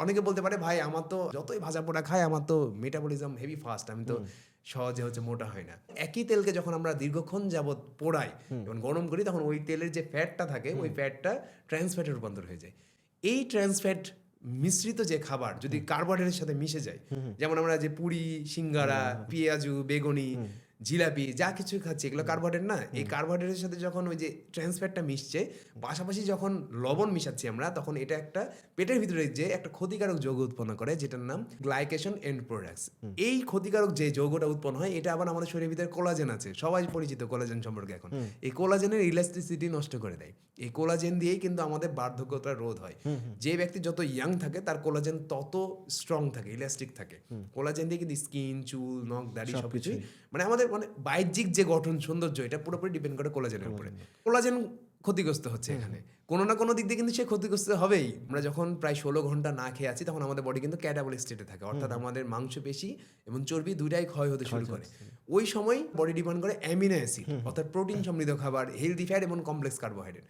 অনেকে বলতে পারে ভাই আমার তো যতই ভাজা পোড়া খাই আমার তো মেটাবলিজম হেভি ফাস্ট, আমি তো সহজে মোটা হয় না। একই তেলকে যখন আমরা দীর্ঘক্ষণ যাবত পোড়াই এবং গরম করি তখন ওই তেলের যে ফ্যাটটা থাকে ওই ফ্যাটটা ট্রান্স ফ্যাটে রূপান্তর হয়ে যায়। এই ট্রান্স ফ্যাট মিশ্রিত যে খাবার যদি কার্বোহাইড্রেটের সাথে মিশে যায়, যেমন আমরা যে পুরি, সিঙ্গারা, পেঁয়াজু, বেগুনি, জিলাপি যা কিছু খাচ্ছি এগুলো কার্বোহাইড্রেট না। এই কার্বোহাইড্রেটের সাথে যখন ওই যে ট্রান্স ফ্যাটটা মিশছে, পাশাপাশি যখন লবণ মিশাচ্ছি আমরা, তখন এটা একটা পেটের ভিতরে যে একটা ক্ষতিকারক যৌগ উৎপন্ন করে যেটার নাম গ্লাইকেশন এন্ড প্রোডাক্টস। এই ক্ষতিকারক যে যৌগটা উৎপন্ন হয় এটা আবার আমাদের শরীরের ভিতরে কোলাজেন আছে, সবাই পরিচিত কোলাজেন সম্পর্কে। এখন এই কোলাজেনের ইলাস্টিসিটি নষ্ট করে দেয়। এই কোলাজেন দিয়েই কিন্তু আমাদের বার্ধক্যতা রোধ হয়। যে ব্যক্তি যত ইয়াং থাকে তার কোলাজেন তত স্ট্রং থাকে, ইলাস্টিক থাকে। কোলাজেন দিয়ে কিন্তু স্কিন, চুল, নখ, দাড়ি সবকিছুই মানে আমাদের বাহ্যিক যে গঠন, সৌন্দর্য, এটা পুরোপুরি ডিপেন্ড করে কোলাজেনের উপরে। কোলাজেন ক্ষতিগ্রস্ত হচ্ছে এখানে কোনো না কোনো দিক দিয়ে, কিন্তু সে ক্ষতিগ্রস্ত হবেই। আমরা যখন প্রায় 16 ঘন্টা না খেয়ে আছি তখন আমাদের বডি কিন্তু ক্যাটাবলিক স্টেটে থাকে, অর্থাৎ আমাদের মাংসপেশি এবং চর্বি দুইটাই ক্ষয় হতে শুরু করে। ওই সময় বডি ডিমান্ড করে অ্যামিনো অ্যাসিড, অর্থাৎ প্রোটিন সমৃদ্ধ খাবার, হেলদি ফ্যাট এবং কমপ্লেক্স কার্বোহাইড্রেট।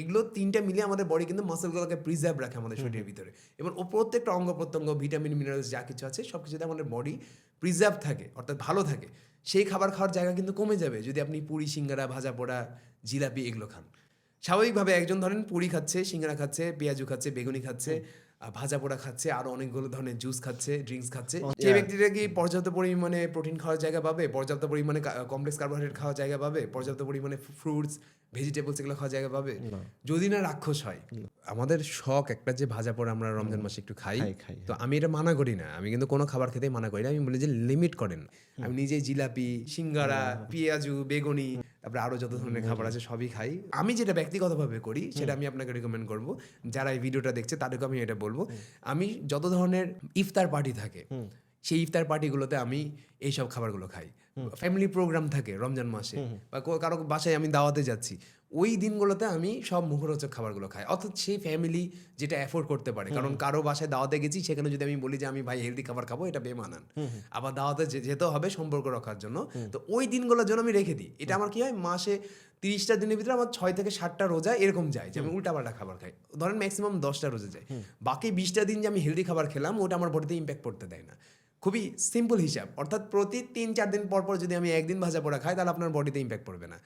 এগুলো তিনটা মিলিয়ে আমাদের বডি কিন্তু মাসেলগুলোকে প্রিজার্ভ রাখে আমাদের শরীরের ভিতরে, এবং ও প্রত্যেকটা অঙ্গ প্রত্যঙ্গ, ভিটামিন, মিনারেলস যা কিছু আছে সব কিছুতে আমাদের বডি প্রিজার্ভ থাকে, অর্থাৎ ভালো থাকে। সেই খাবার খাওয়ার জায়গা কিন্তু কমে যাবে যদি আপনি পুরি, সিঙ্গারা, ভাজা পোড়া, জিলাপি এগুলো খান। স্বাভাবিকভাবে একজন ধরেন পুরি খাচ্ছে, সিঙ্গারা খাচ্ছে, পেঁয়াজু খাচ্ছে, বেগুনি খাচ্ছে, ভাজা পোড়া খাচ্ছে, আরো অনেকগুলো ধরনের জুস খাচ্ছে, ড্রিঙ্কস খাচ্ছে। যে ব্যক্তিটা কি পর্যাপ্ত পরিমাণে প্রোটিন খাওয়ার জায়গা পাবে, পর্যাপ্ত পরিমাণে কমপ্লেক্স কার্বোহাইড্রেট খাওয়ার জায়গা পাবে, পর্যাপ্ত পরিমাণে ফ্রুটস, ভেজিটেবলস এগুলো খাওয়ার জায়গা পাবে? যদি না রাক্ষস হয়। আমাদের শখ একটা যে ভাজা পোড়া আমরা রমজান মাসে একটু খাই, তো আমি এটা মানা করি না, আমি কিন্তু কোনো খাবার খেতেই মানা করি না, আমি বলি যে লিমিট করেন। আমি নিজেই জিলাপি, সিঙ্গারা, পেঁয়াজু, বেগুনি, তারপরে আরো যত ধরনের খাবার আছে সবই খাই। আমি যেটা ব্যক্তিগতভাবে করি সেটা আমি আপনাকে রেকমেন্ড করব, যারা এই ভিডিওটা দেখছে তাদেরকে আমি এটা বলবো। আমি যত ধরনের ইফতার পার্টি থাকে সেই ইফতার পার্টিগুলোতে আমি এইসব খাবারগুলো খাই। ফ্যামিলি প্রোগ্রাম থাকে রমজান মাসে, বা কারো বাসায় আমি দাওয়াতে যাচ্ছি, ওই দিনগুলোতে আমি সব মুখরোচক খাবারগুলো খাই। অর্থাৎ সেই ফ্যামিলি যেটা অ্যাফোর্ড করতে পারে, কারণ কারো বাসায় দাওয়াতে গেছি সেখানে যদি আমি বলি যে আমি ভাই হেলদি খাবার খাবো, এটা বেমানান। আবার দাওয়াতে যেতে হবে সম্পর্ক রক্ষার জন্য, তো ওই দিনগুলোর জন্য আমি রেখে দিই। এটা আমার কি হয়, মাসে 30টা দিনের ভিতরে আমার 6 থেকে 7টা রোজা এরকম যায় যে আমি উল্টাপাল্টা খাবার খাই। ধরেন ম্যাক্সিমাম 10টা রোজা যায়, বাকি 20টা দিন যে আমি হেলদি খাবার খেলাম ওটা আমার বডিতে ইম্প্যাক্ট পড়তে দেয় না। খুবই সিম্পল হিসাব, অর্থাৎ প্রতি 3-4 দিন পর পর যদি আমি একদিন ভাজা পোড়া খাই তাহলে আপনার বডিতে ইম্প্যাক্ট পড়বে না।